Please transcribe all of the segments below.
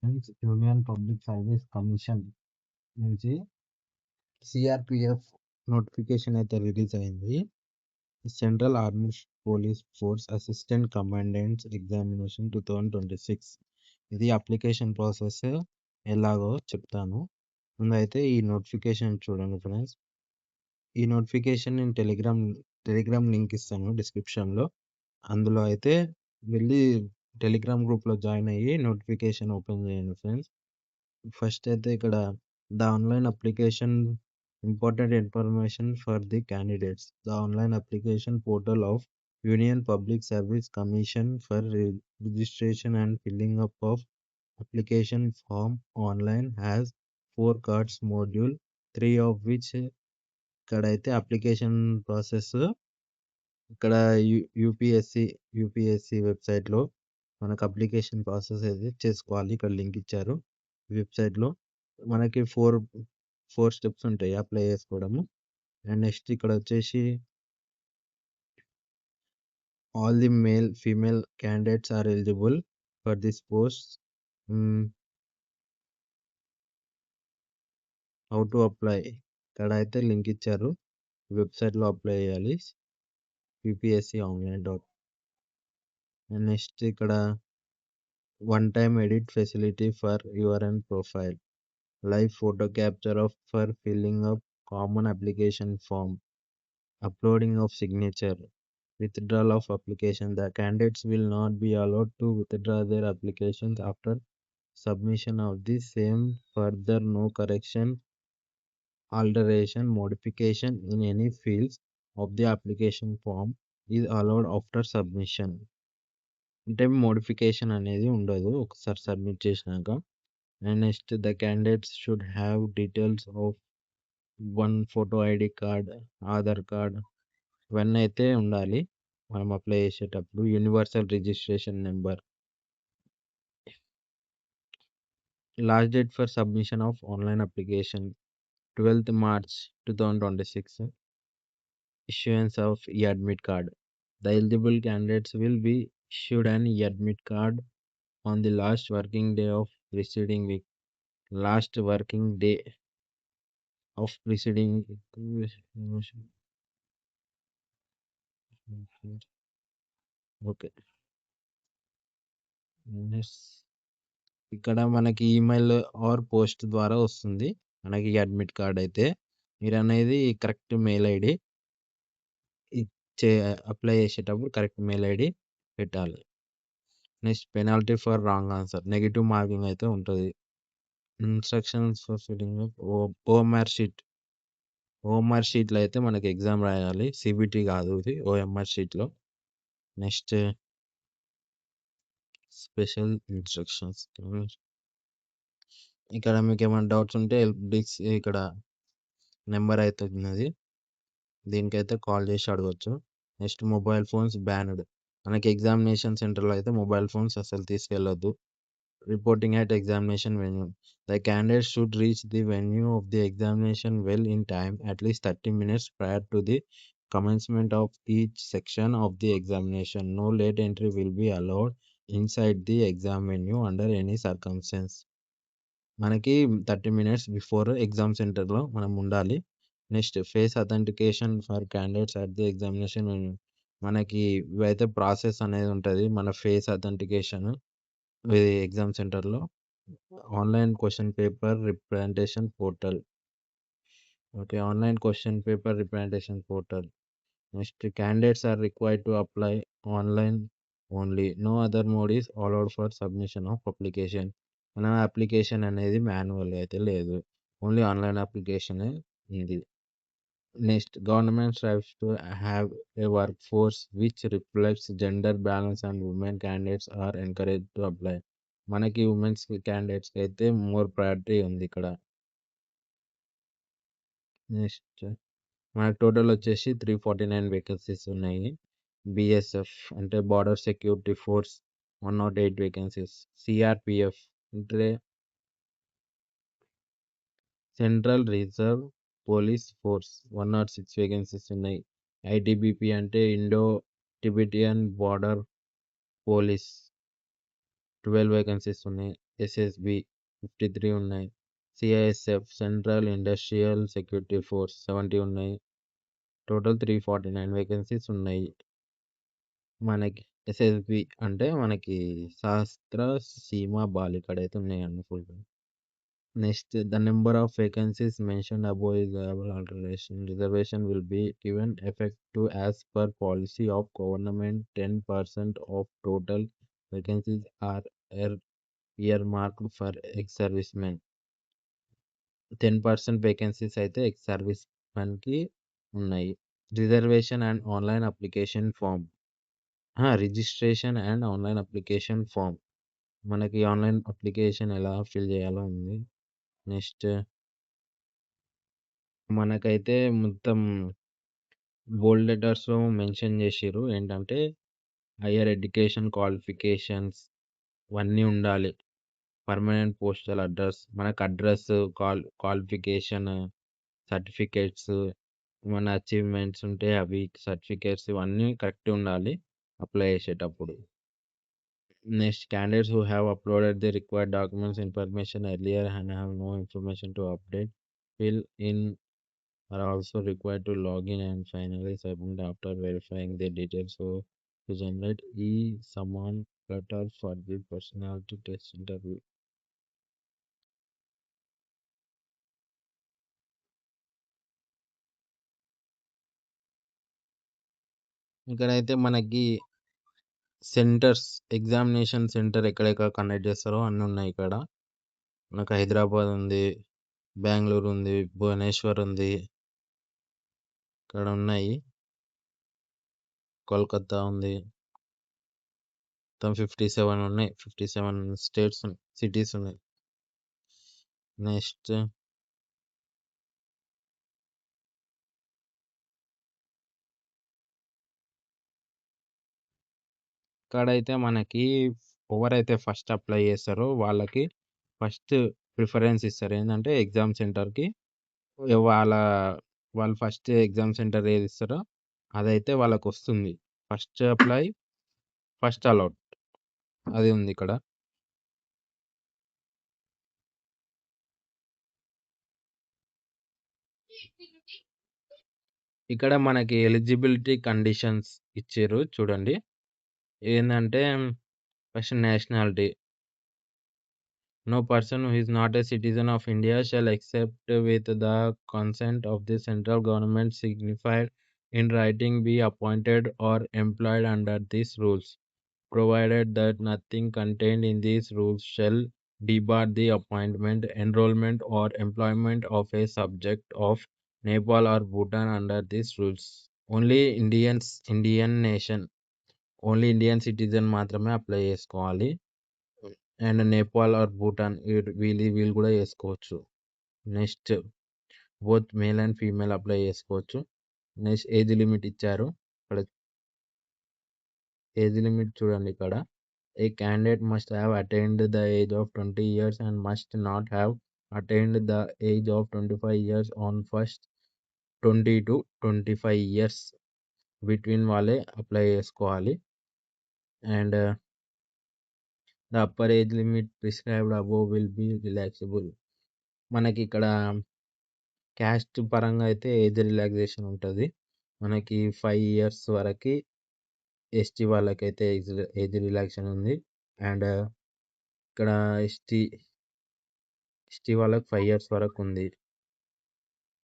Friends, union public service commission నుంచి CRPF notification అయితే release అయింది. Central armed police force assistant commandants examination 2026. ఇది application process ఎలాగో చెప్తాను. ముందైతే ఈ నోటిఫికేషన్ చూడండి ఫ్రెండ్స్. ఈ నోటిఫికేషన్ నేను టెలిగ్రామ్ లింక్ ఇస్తాను డిస్క్రిప్షన్లో. అందులో అయితే వెళ్ళి టెలిగ్రామ్ గ్రూప్లో జాయిన్ అయ్యి నోటిఫికేషన్ ఓపెన్ చేయండి ఫ్రెండ్స్. ఫస్ట్ అయితే ఇక్కడ the online application important information for the candidates. The online application portal of union public service commission for registration and filling up of application form online has 4 cards module, 3 of which ఇక్కడైతే application process ఇక్కడ UPSC వెబ్సైట్లో మనకు application process అయితే చేసుకోవాలి. ఇక్కడ link ఇచ్చారు వెబ్సైట్లో. మనకి ఫోర్ స్టెప్స్ ఉంటాయి అప్లై చేసుకోవడము. అండ్ నెక్స్ట్ ఇక్కడ వచ్చేసి all the female candidates are eligible for this post. How to apply ఇక్కడ అయితే లింక్ ఇచ్చారు. వెబ్సైట్లో అప్లై చేయాలి, UPSC online dot. And next ఇక్కడ one time edit facility for your and profile, live photo capture of for filling up common application form, uploading of signature, withdrawal of application. The candidates will not be allowed to withdraw their applications after submission of the same. Further, no correction, alteration, modification in any fields of the application form is allowed after submission. అంటే modification అనేది ఉండదు ఒకసారి submit చేసినాక. And next the candidates should have details of one photo ID card, Aadhaar card ఇవన్నీ అయితే ఉండాలి మనం apply చేసేటప్పుడు. Universal registration number. Last date for submission of online application 12th March 2026. Issuance of e-admit card. The eligible candidates will be issued an e-admit card on the last working day of preceding week. Last working day of preceding okay. ఇక్కడ మనకి email or post ద్వారా వస్తుంది మనకి admit card అయితే. మీరు అనేది correct mail ID apply చేసేటప్పుడు correct mail ID పెట్టాలి. Next penalty for wrong answer, negative marking అయితే ఉంటుంది. Instructions for filling OMR sheet. OMR షీట్లో అయితే మనకి ఎగ్జామ్ రాయాలి, సిబిటి కాదు ఇది, ఓఎంఆర్ షీట్లో. Next special instructions. ఇక్కడ మీకు ఏమైనా డౌట్స్ ఉంటే హెల్ప్ డెస్క్ ఇక్కడ నెంబర్ అయితే ఉన్నది, దీనికైతే కాల్ చేసి అడగచ్చు. Next mobile phones banned. మనకి ఎగ్జామినేషన్ సెంటర్లో అయితే మొబైల్ ఫోన్స్ అసలు తీసుకెళ్ళొద్దు. Reporting at examination venue. The candidate should reach the venue of the examination well in time, at least 30 minutes prior to the commencement of each section of the examination. No late entry will be allowed inside the exam venue under any circumstance. మనకి 30 minutes before exam సెంటర్లో మనం ఉండాలి. Next face authentication for candidates at the examination venue. మనకి ఇవైతే process అనేది ఉంటుంది, మన face authentication exam సెంటర్లో. Online question paper representation portal. Okay, online question paper representation portal. Next candidates are required to apply online only. No other mode is allowed for submission of application. మన application అనేది manual అయితే లేదు, only online application ఉంది. Next government strives to have a work force which reflects gender balance and women candidates are encourage to apply. మనకి women's క్యాండిడేట్స్కి అయితే more priority ఉంది ఇక్కడ. నెక్స్ట్ మనకి టోటల్ వచ్చేసి 349 వేకెన్సీస్ ఉన్నాయి. బిఎస్ఎఫ్ అంటే border security force 108 vacancies. CRPF అంటే central reserve police force 106 vacancies ఉన్నాయి. ఐటీబీపీ అంటే Indo Tibetan border police 12 vacancies ఉన్నాయి. ఎస్ఎస్‌బి 53 ఉన్నాయి. CISF central industrial security force 70 ఉన్నాయి. టోటల్ 349 వేకెన్సీస్ ఉన్నాయి. మనకి ఎస్ఎస్‌బి అంటే మనకి సశస్త్ర సీమా బాలికడైతే ఉన్నాయండి ఫుల్‌గా. Next the number of vacancies mentioned above is available alteration. Reservation will be given effect to as per policy of government. 10% of total vacancies are earmarked for ex service men. 10% vacancies అయితే ex service మెన్‌కి ఉన్నాయి. Reservation and online application form. Registration and online application form. మనకి online application ఎలా fill చేయాలో ఉంది. Next మనకైతే మొత్తం బోల్డ్ లెటర్స్‌లో mention చేషిర్రు. ఏంటంటే హైయర్ ఎడ్యుకేషన్ క్వాలిఫికేషన్స్ ఇవన్నీ ఉండాలి. పర్మనెంట్ పోస్టల్ అడ్రస్, మనకు అడ్రస్, క్వాలిఫికేషన్, సర్టిఫికేట్స్, ఏమన్నా అచీవ్‌మెంట్స్ ఉంటే అవి సర్టిఫికేట్స్ ఇవన్నీ కరెక్ట్‌గా ఉండాలి అప్లై చేసేటప్పుడు. Next, candidates who have uploaded the required documents information earlier and have no information to update, fill in are also required to log in and finally submit after verifying their details. So, to generate e-summon letter for the personality test interview. ఇక్కడైతే మనకి centres, examination centre ఎక్కడెక్కడ conduct చేస్తారో అన్నీ ఉన్నాయి ఇక్కడ. మనకు హైదరాబాద్ ఉంది, బెంగుళూరు ఉంది, భువనేశ్వర్ ఉంది. ఇక్కడ ఉన్నాయి. కోల్కతా ఉంది. మొత్తం 57 ఉన్నాయి. 57 స్టేట్స్ సిటీస్ ఉన్నాయి. నెక్స్ట్ ఇక్కడైతే మనకి ఎవరైతే ఫస్ట్ అప్లై చేస్తారో వాళ్ళకి ఫస్ట్ ప్రిఫరెన్స్ ఇస్తారు. ఏంటంటే ఎగ్జామ్ సెంటర్‌కి వాళ్ళ వాళ్ళు ఫస్ట్ ఎగ్జామ్ సెంటర్ ఏది ఇస్తారో అదైతే వాళ్ళకొస్తుంది. ఫస్ట్ అప్లై, ఫస్ట్ అలౌట్ అది ఉంది ఇక్కడ. ఇక్కడ మనకి ఎలిజిబిలిటీ కండిషన్స్ ఇచ్చిర్రు చూడండి. ఏందంటే first nationality. No person who is not a citizen of India shall accept with the consent of the central government signified in writing be appointed or employed under these rules, provided that nothing contained in these rules shall debar the appointment, enrollment or employment of a subject of Nepal or Bhutan under these rules. Only Indian nation, only Indian citizen మాత్రమే apply చేసుకోవాలి. And Nepal or Bhutan వీళ్ళు కూడా చేసుకోవచ్చు. Next both male and female apply చేసుకోవచ్చు. Next age limit ఇచ్చారు. ఇక్కడ age limit చూడండి ఇక్కడ. A candidate must have attained the age of 20 years and must not have attained the age of 25 years on first 20 to 25 years between వాళ్ళే apply చేసుకోవాలి. And the upper age limit prescribed above will be relaxable. మనకి ఇక్కడ caste పరంగా అయితే age relaxation ఉంటుంది. మనకి 5 years వరకు ST వాళ్ళకైతే ఏజ్ రిలాక్సేషన్ ఉంది. అండ్ ఇక్కడ ఎస్టీ వాళ్ళకి 5 years వరకు ఉంది.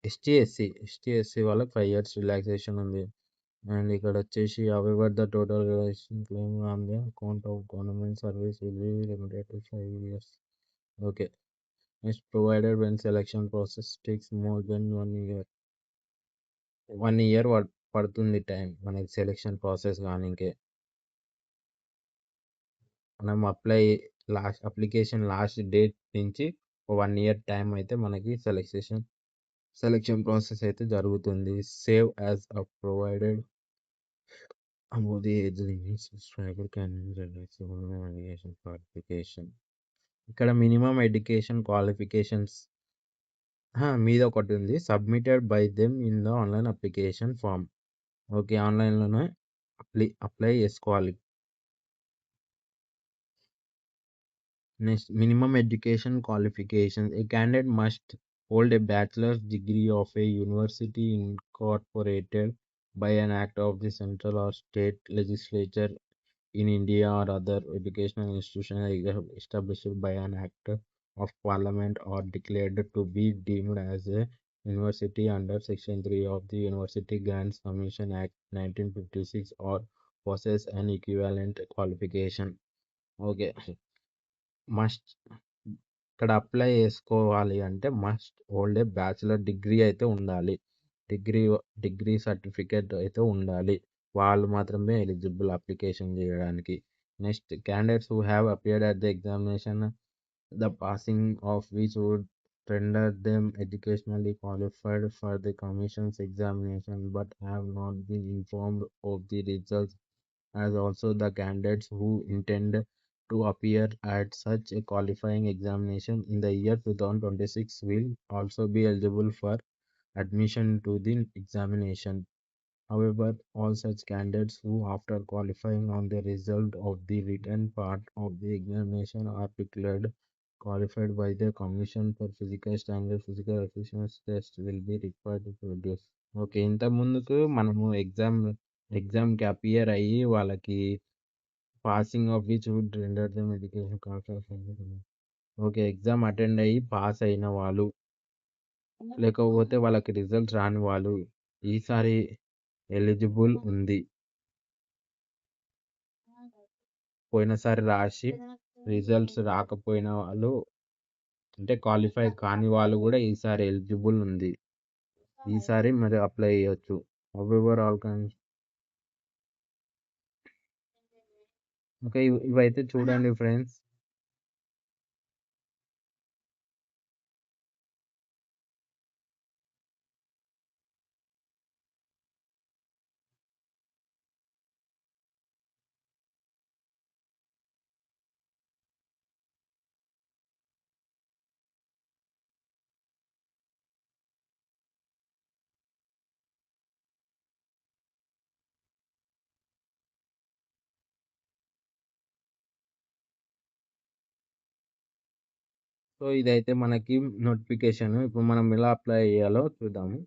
ఎస్సీ వాళ్ళకి 5 years రిలాక్సేషన్ ఉంది. అండ్ ఇక్కడ వచ్చేసి however the total relaxation claim on the account of government service will be limited to 5 years. Okay. Next provided when selection process takes more than 1 year. 1 year పడుతుంది time మనకి selection process కానీకే. మనం application last date నుంచి 1 year time అయితే మనకి selection process అయితే జరుగుతుంది. Save as provided above the age limits prescribed candidates education qualification. ఇక్కడ minimum education qualifications మీద ఒకటి ఉంది. Submitted by them in the online application form. Okay. ఆన్లైన్లోనే అప్లై చేసుకోవాలి. Next, minimum education qualifications. A candidate must hold a bachelor's degree of a university incorporated by an act of the central or state legislature in India or other educational institutions established by an act of parliament or declared to be deemed as a university under Section 3 of the University Grants Commission Act 1956 or possess an equivalent qualification. Okay, must ఇక్కడ apply చేసుకోవాలి అంటే must hold a bachelor degree అయితే ఉండాలి. Degree degree certificate అయితే ఉండాలి. వాళ్ళు మాత్రమే eligible application చేయడానికి. Next, candidates who have appeared at the examination the passing of which would render them educationally qualified for the commission's examination but have not been informed of the results, as also the candidates who intend to appear at such a qualifying examination in the year 2026 will also be eligible for admission to the examination. However, all such candidates who, after qualifying on the result of the written part of the examination, are declared qualified by the Commission for Physical Standards Physical Efficiency Test will be required to produce. Okay. ఇంతకు ముందుకు మనము ఎగ్జామ్‌కి appear అయ్యి వాళ్ళకి passing of which would render them education qualified. Okay. Exam attend అయ్యి pass అయిన వాళ్ళు, లేకపోతే వాళ్ళకి రిజల్ట్స్ రాని వాళ్ళు ఈసారి ఎలిజిబుల్ ఉంది. పోయినసారి రాసి రిజల్ట్స్ రాకపోయిన వాళ్ళు, అంటే క్వాలిఫై కాని వాళ్ళు కూడా ఈసారి ఎలిజిబుల్ ఉంది. ఈసారి మరి అప్లై చేయొచ్చు. However all okay. ఇవైతే చూడండి ఫ్రెండ్స్. సో ఇదైతే మనకి నోటిఫికేషన్. ఇప్పుడు మనం ఎలా అప్లై చేయాలో చూద్దాము.